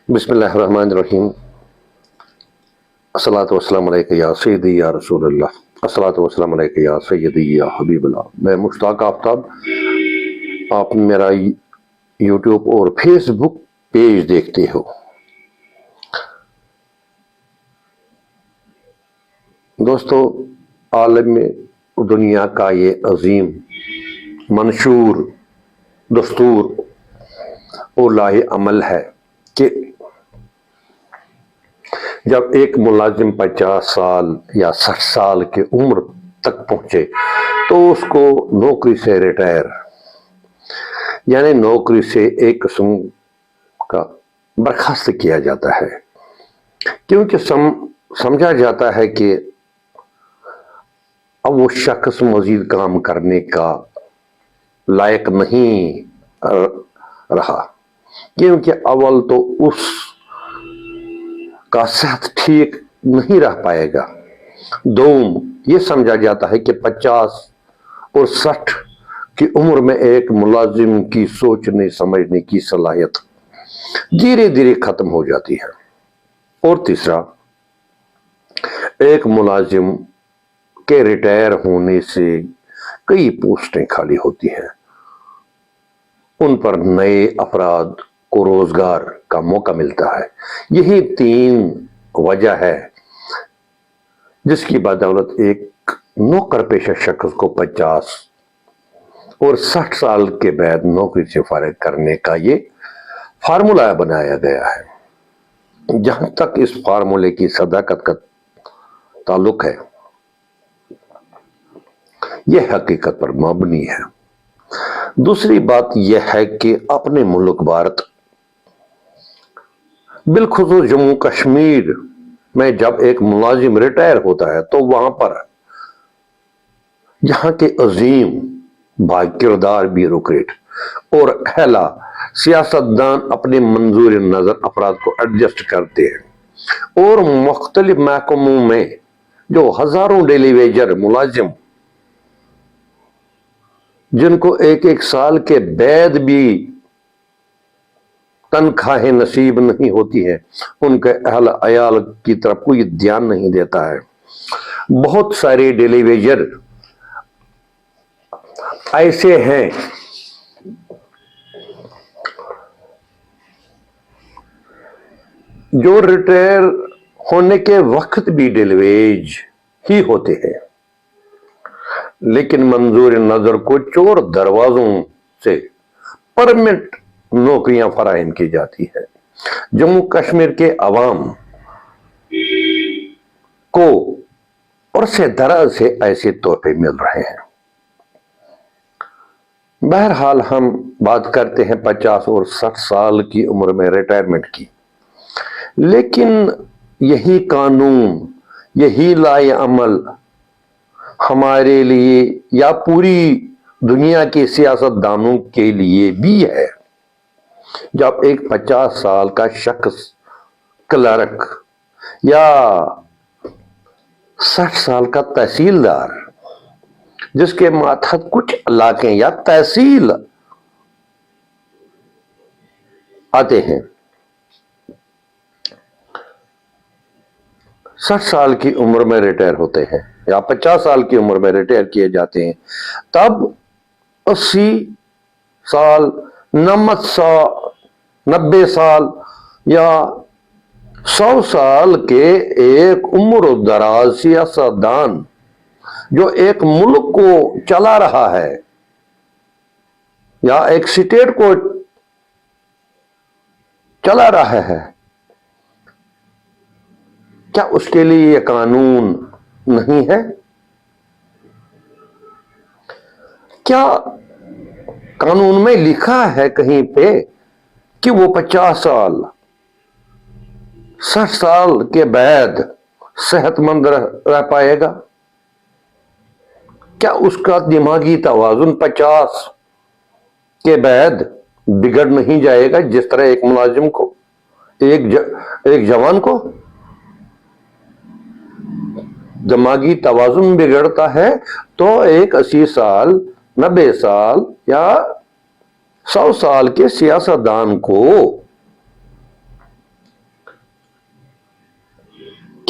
بسم اللہ الرحمن الرحیم۔ الصلاۃ والسلام علیک یا سیدی یا رسول اللہ، الصلاۃ والسلام علیک یا سیدی یا حبیب اللہ۔ میں مشتاق آفتاب، آپ میرا یوٹیوب اور فیس بک پیج دیکھتے ہو۔ دوستو، عالم دنیا کا یہ عظیم منشور دستور اور لاہ عمل ہے کہ جب ایک ملازم 50 سال یا 60 سال کی عمر تک پہنچے تو اس کو نوکری سے ریٹائر، یعنی نوکری سے ایک قسم کا برخاست کیا جاتا ہے، کیونکہ سمجھا جاتا ہے کہ اب وہ شخص مزید کام کرنے کا لائق نہیں رہا، کیونکہ اول تو اس کا صحت ٹھیک نہیں رہ پائے گا، دوم یہ سمجھا جاتا ہے کہ 50 اور 60 کی عمر میں ایک ملازم کی سوچنے سمجھنے کی صلاحیت دھیرے دھیرے ختم ہو جاتی ہے، اور تیسرا، ایک ملازم کے ریٹائر ہونے سے کئی پوسٹیں خالی ہوتی ہیں، ان پر نئے افراد کو روزگار کا موقع ملتا ہے۔ یہی 3 وجہ ہے جس کی بدولت ایک نوکر پیشہ شخص کو 50 اور 60 سال کے بعد نوکری سے فارغ کرنے کا یہ فارمولہ بنایا گیا ہے۔ جہاں تک اس فارمولے کی صداقت کا تعلق ہے، یہ حقیقت پر مبنی ہے۔ دوسری بات یہ ہے کہ اپنے ملک بھارت، بالخصوص جموں کشمیر میں جب ایک ملازم ریٹائر ہوتا ہے تو وہاں پر یہاں کے عظیم با کردار بیوروکریٹ اور اعلیٰ سیاستدان اپنے منظور نظر افراد کو ایڈجسٹ کرتے ہیں، اور مختلف محکموں میں جو ہزاروں ڈیلی ویجر ملازم جن کو ایک سال کے بعد بھی تنخواہیں نصیب نہیں ہوتی ہیں، ان کے اہل عیال کی طرف کوئی دھیان نہیں دیتا ہے۔ بہت سارے ڈیلی ویجر ایسے ہیں جو ریٹائر ہونے کے وقت بھی ڈیلی ویج ہی ہوتے ہیں، لیکن منظور نظر کو چور دروازوں سے پرمنٹ نوکریاں فراہم کی جاتی ہے۔ جموں کشمیر کے عوام کو عرص دراز سے ایسے تحفے مل رہے ہیں۔ بہرحال ہم بات کرتے ہیں 50 اور 60 سال کی عمر میں ریٹائرمنٹ کی، لیکن یہی قانون، یہی لائحہ عمل ہمارے لیے یا پوری دنیا کے سیاست دانوں کے لیے بھی ہے۔ جب ایک 50 سال کا شخص کلرک یا 60 سال کا تحصیلدار جس کے ماتحت کچھ علاقے یا تحصیل آتے ہیں، 60 سال کی عمر میں ریٹائر ہوتے ہیں یا 50 سال کی عمر میں ریٹائر کیے جاتے ہیں، تب 80 سال 90 سال یا 100 سال کے ایک عمر دراز سیاستدان جو ایک ملک کو چلا رہا ہے یا ایک سٹیٹ کو چلا رہا ہے، کیا اس کے لیے یہ قانون نہیں ہے؟ کیا قانون میں لکھا ہے کہیں پہ کہ وہ 50 سال 60 سال کے بعد صحت مند رہ پائے گا؟ کیا اس کا دماغی توازن 50 کے بعد بگڑ نہیں جائے گا، جس طرح ایک ملازم کو، ایک جوان کو دماغی توازن بگڑتا ہے تو ایک 80 سال 90 سال یا 100 سال کے سیاستدان کو